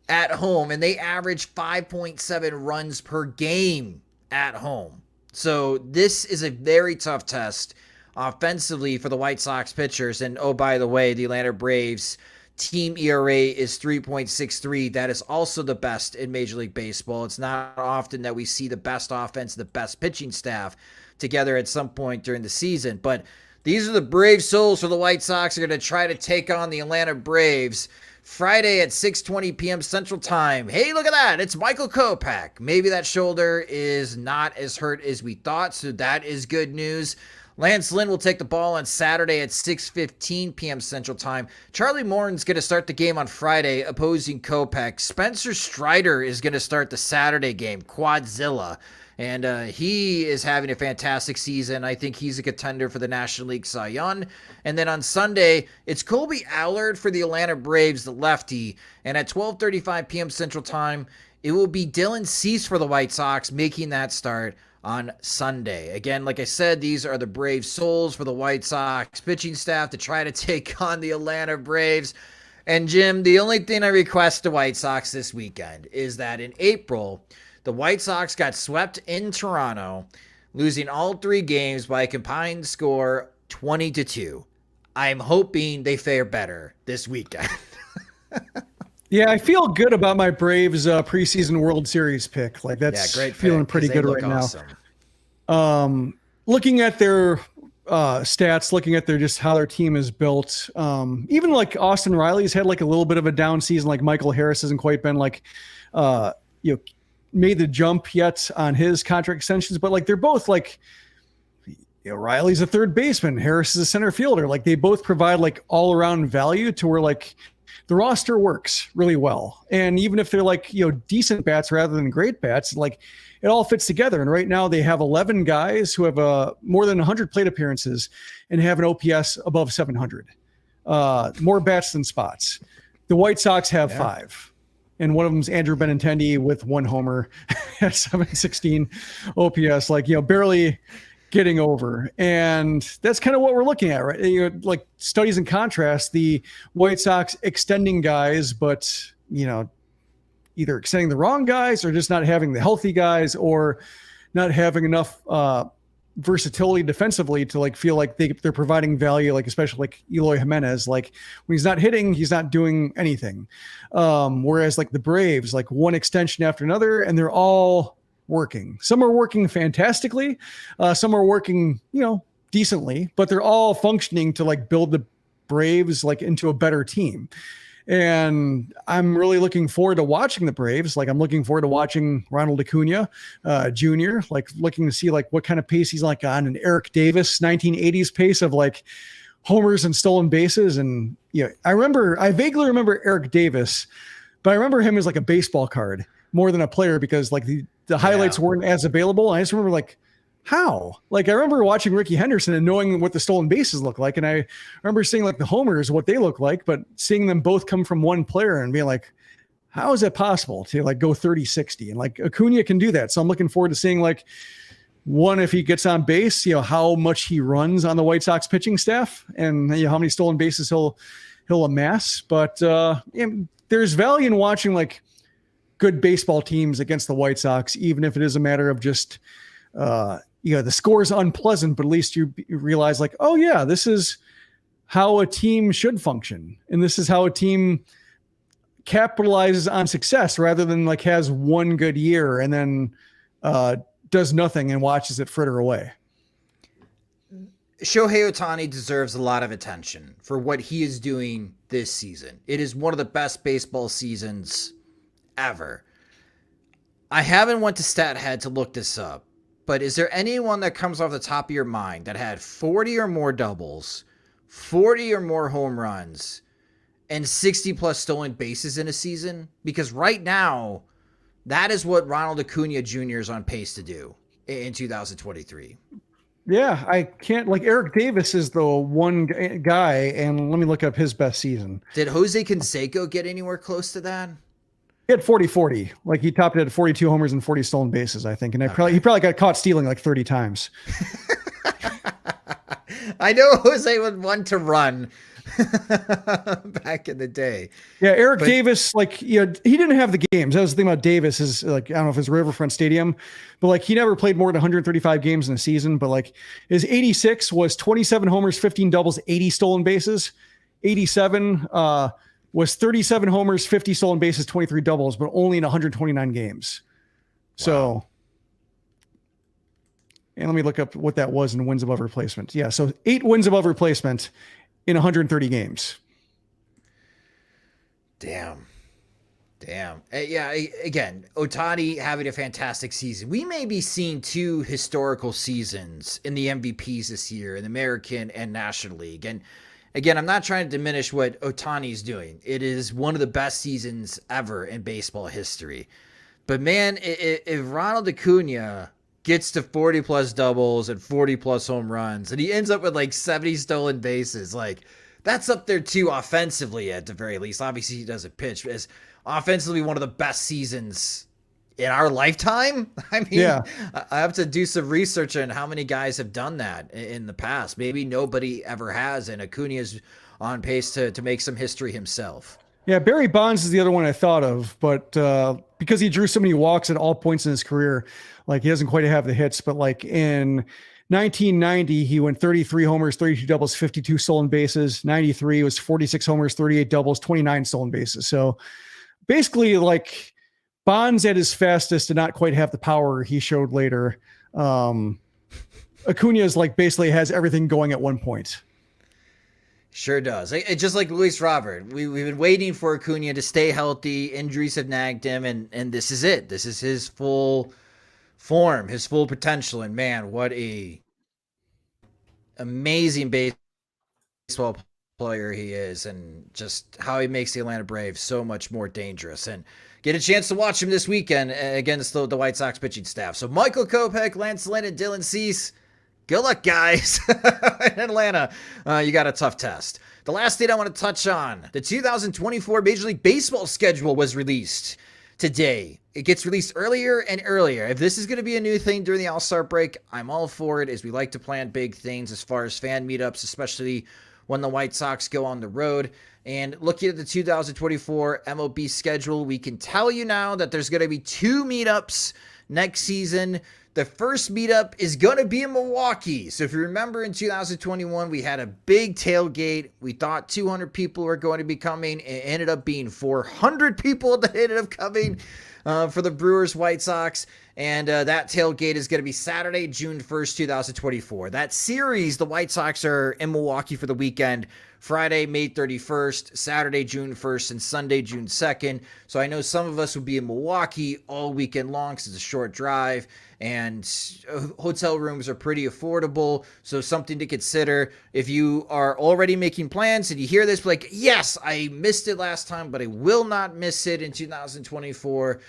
at home. And they average 5.7 runs per game at home. So this is a very tough test offensively for the White Sox pitchers. And oh, by the way, the Atlanta Braves team ERA is 3.63. That is also the best in Major League Baseball. It's not often that we see the best offense, the best pitching staff together at some point during the season. But these are the brave souls for the White Sox. Are going to try to take on the Atlanta Braves Friday at 6:20 p.m. Central Time. Hey, look at that. It's Michael Kopech. Maybe that shoulder is not as hurt as we thought, so that is good news. Lance Lynn will take the ball on Saturday at 6:15 p.m. Central Time. Charlie Morton's going to start the game on Friday opposing Kopech. Spencer Strider is going to start the Saturday game, Quadzilla. And he is having a fantastic season. I think he's a contender for the National League Cy Young. And then on Sunday, it's Colby Allard for the Atlanta Braves, the lefty. And at 12:35 p.m. Central Time, it will be Dylan Cease for the White Sox making that start on Sunday. Again, like I said, these are the brave souls for the White Sox pitching staff to try to take on the Atlanta Braves. And Jim, the only thing I request the White Sox this weekend is that in April, the White Sox got swept in Toronto, losing all 3 games by a combined score 20-2. I'm hoping they fare better this weekend. Yeah, I feel good about my Braves preseason World Series pick. Like that's great feeling pick, pretty good right awesome. Now. Looking at their stats, looking at just how their team is built. Even like Austin Riley's had like a little bit of a down season. Like Michael Harris hasn't quite been like, made the jump yet on his contract extensions, but like they're both like, Riley's a third baseman, Harris is a center fielder. Like they both provide like all around value to where like the roster works really well. And even if they're like, decent bats rather than great bats, like it all fits together. And right now they have 11 guys who have more than 100 plate appearances and have an OPS above 700, more bats than spots. The White Sox have 5. And one of them's Andrew Benintendi with 1 homer at 716 OPS, like, barely getting over. And that's kind of what we're looking at, right? Like studies in contrast, the White Sox extending guys, but, either extending the wrong guys or just not having the healthy guys or not having enough versatility defensively to like feel like they're providing value, like especially like Eloy Jimenez, like when he's not hitting, he's not doing anything. Whereas like the Braves, like one extension after another, and they're all working. Some are working fantastically, some are working, decently, but they're all functioning to like build the Braves like into a better team. And I'm really looking forward to watching the Braves. Like I'm looking forward to watching Ronald Acuna Jr., like looking to see like what kind of pace he's like on an Eric Davis 1980s pace of like homers and stolen bases. And I vaguely remember Eric Davis, but I remember him as like a baseball card more than a player because like the highlights weren't as available. I just remember like, how? Like I remember watching Ricky Henderson and knowing what the stolen bases look like. And I remember seeing like the homers, what they look like, but seeing them both come from one player and being like, how is that possible to like go 30-60? And like Acuna can do that. So I'm looking forward to seeing like one, if he gets on base, how much he runs on the White Sox pitching staff and how many stolen bases he'll amass. But there's value in watching like good baseball teams against the White Sox, even if it is a matter of just, the score is unpleasant, but at least you realize like, oh yeah, this is how a team should function. And this is how a team capitalizes on success rather than like has one good year and then does nothing and watches it fritter away. Shohei Ohtani deserves a lot of attention for what he is doing this season. It is one of the best baseball seasons ever. I haven't went to StatHead to look this up, but is there anyone that comes off the top of your mind that had 40 or more doubles, 40 or more home runs, and 60 plus stolen bases in a season? Because right now, that is what Ronald Acuna Jr. is on pace to do in 2023. Yeah, I can't, like Eric Davis is the one guy, and let me look up his best season. Did Jose Canseco get anywhere close to that? He had 40-40. Like he topped it at 42 homers and 40 stolen bases, I think. And he probably got caught stealing like 30 times. I know Jose would want to run back in the day. Yeah, Eric Davis, like, he didn't have the games. That was the thing about Davis is, like, I don't know if it's Riverfront Stadium, but like he never played more than 135 games in a season. But like his 86 was 27 homers, 15 doubles, 80 stolen bases. 87 was 37 homers, 50 stolen bases, 23 doubles, but only in 129 games. Wow. So, and let me look up what that was in wins above replacement. Yeah, so 8 wins above replacement in 130 games. Damn. Yeah, again, Ohtani having a fantastic season. We may be seeing 2 historical seasons in the MVPs this year in the American and National League. And again, I'm not trying to diminish what Ohtani's doing. It is one of the best seasons ever in baseball history. But man, if Ronald Acuna gets to 40 plus doubles and 40 plus home runs, and he ends up with like 70 stolen bases, like that's up there too offensively at the very least. Obviously he doesn't pitch, but it's offensively one of the best seasons in our lifetime. I mean, yeah. I have to do some research on how many guys have done that in the past. Maybe nobody ever has, and Acuna's on pace to make some history himself. Yeah, Barry Bonds is the other one I thought of, but because he drew so many walks at all points in his career, like he doesn't quite have the hits. But like in 1990, he went 33 homers, 32 doubles, 52 stolen bases. 93 was 46 homers, 38 doubles, 29 stolen bases. So basically, like Bonds at his fastest did not quite have the power he showed later. Acuna's like basically has everything going at one point. Sure does. It just like Luis Robert. We've been waiting for Acuna to stay healthy. Injuries have nagged him, and this is it. This is his full form, his full potential. And man, what a amazing baseball player he is, and just how he makes the Atlanta Braves so much more dangerous. And get a chance to watch him this weekend against the White Sox pitching staff. So Michael Kopech, Lance Lynn, and Dylan Cease, good luck, guys. In Atlanta, you got a tough test. The last date I want to touch on, the 2024 Major League Baseball schedule was released today. It gets released earlier and earlier. If this is going to be a new thing during the All-Star break, I'm all for it, as we like to plan big things as far as fan meetups, especially when the White Sox go on the road. And looking at the 2024 MLB schedule, we can tell you now that there's going to be 2 meetups next season. The first meetup is going to be in Milwaukee. So if you remember in 2021, we had a big tailgate. We thought 200 people were going to be coming. It ended up being 400 people that ended up coming for the Brewers White Sox. And that tailgate is going to be Saturday, June 1st, 2024. That series, the White Sox are in Milwaukee for the weekend. Friday, May 31st, Saturday, June 1st, and Sunday, June 2nd. So I know some of us will be in Milwaukee all weekend long because it's a short drive, and hotel rooms are pretty affordable. So something to consider if you are already making plans and you hear this, like, yes, I missed it last time, but I will not miss it in 2024.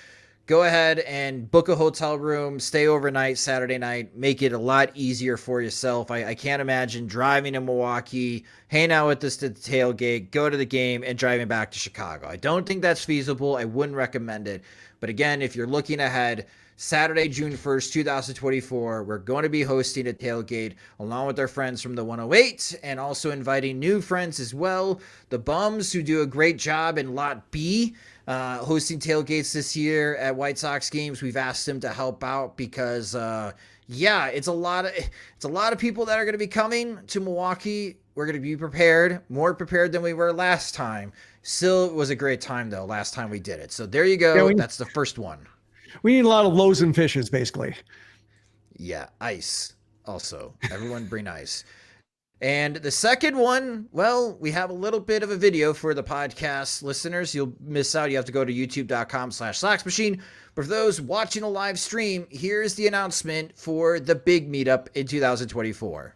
Go ahead and book a hotel room, stay overnight Saturday night, make it a lot easier for yourself. I can't imagine driving to Milwaukee, hang out with us at the tailgate, go to the game, and driving back to Chicago. I don't think that's feasible. I wouldn't recommend it. But again, if you're looking ahead, Saturday, June 1st, 2024, we're going to be hosting a tailgate along with our friends from the 108 and also inviting new friends as well. The Bums, who do a great job in Lot B, hosting tailgates this year at White Sox games. We've asked them to help out because, it's a lot of people that are going to be coming to Milwaukee. We're going to be prepared, more prepared than we were last time. Still, it was a great time though, last time we did it. So there you go. That's the first one. We need a lot of loaves and fishes, basically. Yeah, ice. Also, everyone bring ice. And the second one, well, we have a little bit of a video for the podcast listeners. You'll miss out. You have to go to youtube.com/Sox Machine. But for those watching a live stream, here's the announcement for the big meetup in 2024.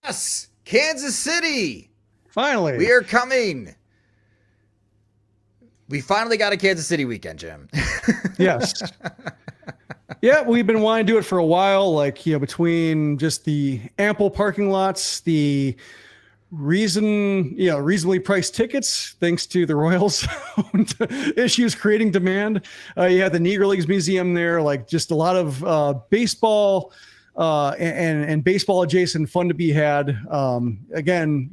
Yes, Kansas City. Finally. We are coming. We finally got a Kansas City weekend, Jim. Yes. Yeah, we've been wanting to do it for a while, like, between just the ample parking lots, the reasonably priced tickets, thanks to the Royals issues creating demand. You have the Negro Leagues Museum there, like just a lot of baseball and baseball adjacent fun to be had. Again,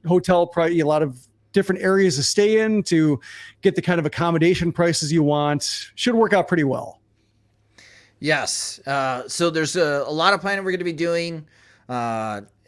hotel price, a lot of different areas to stay in to get the kind of accommodation prices you want. Should work out pretty well. Yes. So there's a lot of planning we're going to be doing.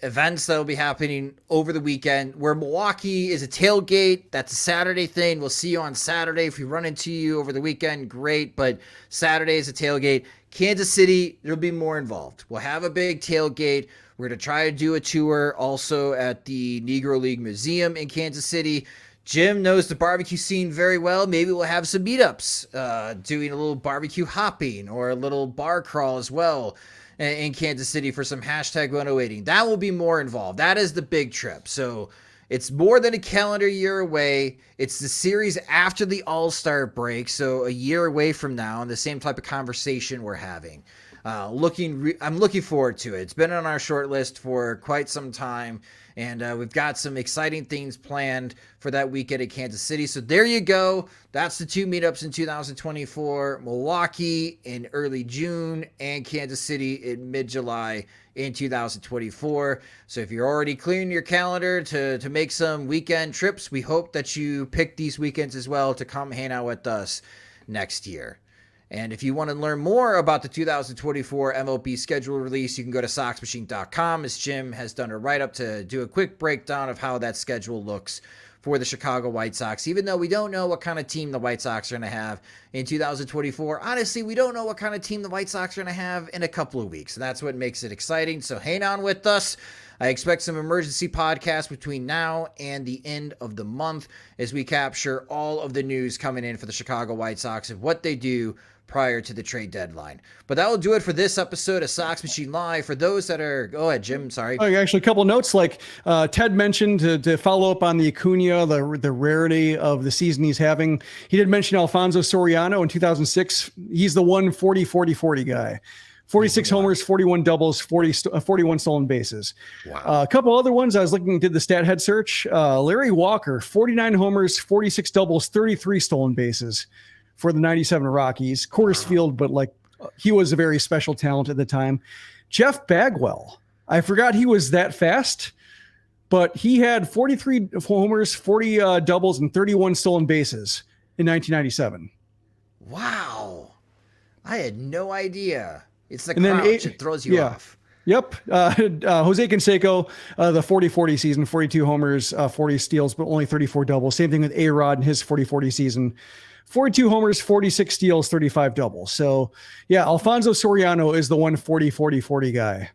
Events that will be happening over the weekend. Where Milwaukee is a tailgate, that's a Saturday thing. We'll see you on Saturday. If we run into you over the weekend, great, but Saturday is a tailgate. Kansas City, there'll be more involved. We'll have a big tailgate. We're going to try to do a tour also at the Negro League Museum in Kansas City. Jim knows the barbecue scene very well. Maybe we'll have some meetups, doing a little barbecue hopping or a little bar crawl as well in Kansas City for some #108ing. That will be more involved. That is the big trip. So it's more than a calendar year away. It's the series after the All-Star break, so a year away from now, and the same type of conversation we're having. I'm looking forward to it. It's been on our short list for quite some time, and we've got some exciting things planned for that weekend at Kansas City. So there you go. That's the 2 meetups in 2024, Milwaukee in early June and Kansas City in mid-July in 2024. So if you're already clearing your calendar to make some weekend trips, we hope that you pick these weekends as well to come hang out with us next year. And if you want to learn more about the 2024 MLB schedule release, you can go to soxmachine.com, as Jim has done a write-up to do a quick breakdown of how that schedule looks for the Chicago White Sox. Even though we don't know what kind of team the White Sox are going to have in 2024, honestly, we don't know what kind of team the White Sox are going to have in a couple of weeks. And that's what makes it exciting. So hang on with us. I expect some emergency podcasts between now and the end of the month as we capture all of the news coming in for the Chicago White Sox and what they do prior to the trade deadline. But that will do it for this episode of Sox Machine Live. For those that are, go ahead, Jim. Sorry. Oh, actually, a couple of notes. Like Ted mentioned, to follow up on the Acuna, the rarity of the season he's having. He did mention Alfonso Soriano in 2006. He's the 140-40-40 guy. 46 homers, 41 doubles, 41 stolen bases. Wow. A couple other ones I was looking, did the stat head search. Larry Walker, 49 homers, 46 doubles, 33 stolen bases for the 97 Rockies. Coors Field, but he was a very special talent at the time. Jeff Bagwell, I forgot he was that fast, but he had 43 homers, 40 doubles, and 31 stolen bases in 1997. Wow. I had no idea. It's the And then crouch. It throws you off. Yep. Jose Canseco, the 40-40 season, 42 homers, 40 steals, but only 34 doubles. Same thing with A-Rod in his 40-40 season. 42 homers, 46 steals, 35 doubles. So, yeah, Alfonso Soriano is the 140-40-40 guy.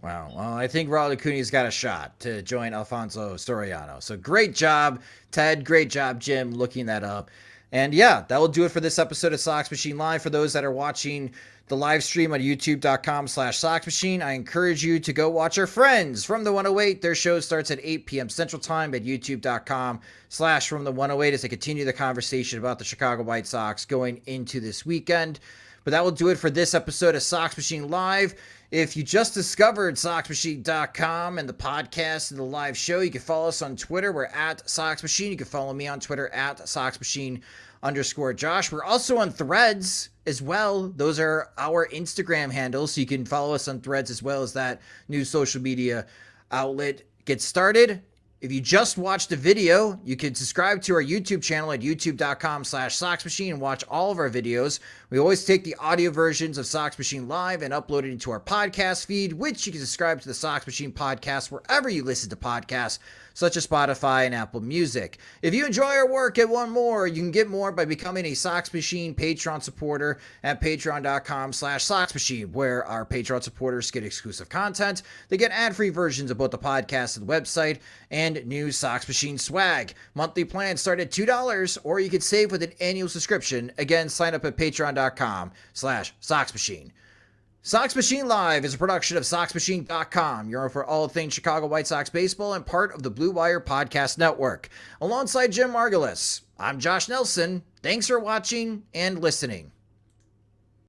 Wow. Well, I think Ronald Acuna's got a shot to join Alfonso Soriano. So great job, Ted. Great job, Jim, looking that up. And yeah, that will do it for this episode of Sox Machine Live. For those that are watching the live stream on youtube.com/Sox Machine, I encourage you to go watch our friends from the 108. Their show starts at 8 p.m. Central Time at youtube.com/from the 108 as they continue the conversation about the Chicago White Sox going into this weekend. But that will do it for this episode of Sox Machine Live. If you just discovered SoxMachine.com and the podcast and the live show, you can follow us on Twitter. We're at Sox Machine. You can follow me on Twitter at SoxMachine_Josh. We're also on Threads as well. Those are our Instagram handles, so you can follow us on Threads as well as that new social media outlet. Get started. If you just watched the video, you can subscribe to our YouTube channel at youtube.com/Sox Machine and watch all of our videos. We always take the audio versions of Sox Machine Live and upload it into our podcast feed, which you can subscribe to the Sox Machine podcast wherever you listen to podcasts, such as Spotify and Apple Music. If you enjoy our work and want more, you can get more by becoming a Sox Machine Patreon supporter at patreon.com/Sox Machine, where our Patreon supporters get exclusive content. They get ad-free versions of both the podcast and the website, and new Sox Machine swag. Monthly plans start at $2, or you can save with an annual subscription. Again, sign up at patreon.com/Sox Machine. Sox Machine Live is a production of SoxMachine.com. You're for all things Chicago White Sox baseball and part of the Blue Wire Podcast Network. Alongside Jim Margulis, I'm Josh Nelson. Thanks for watching and listening.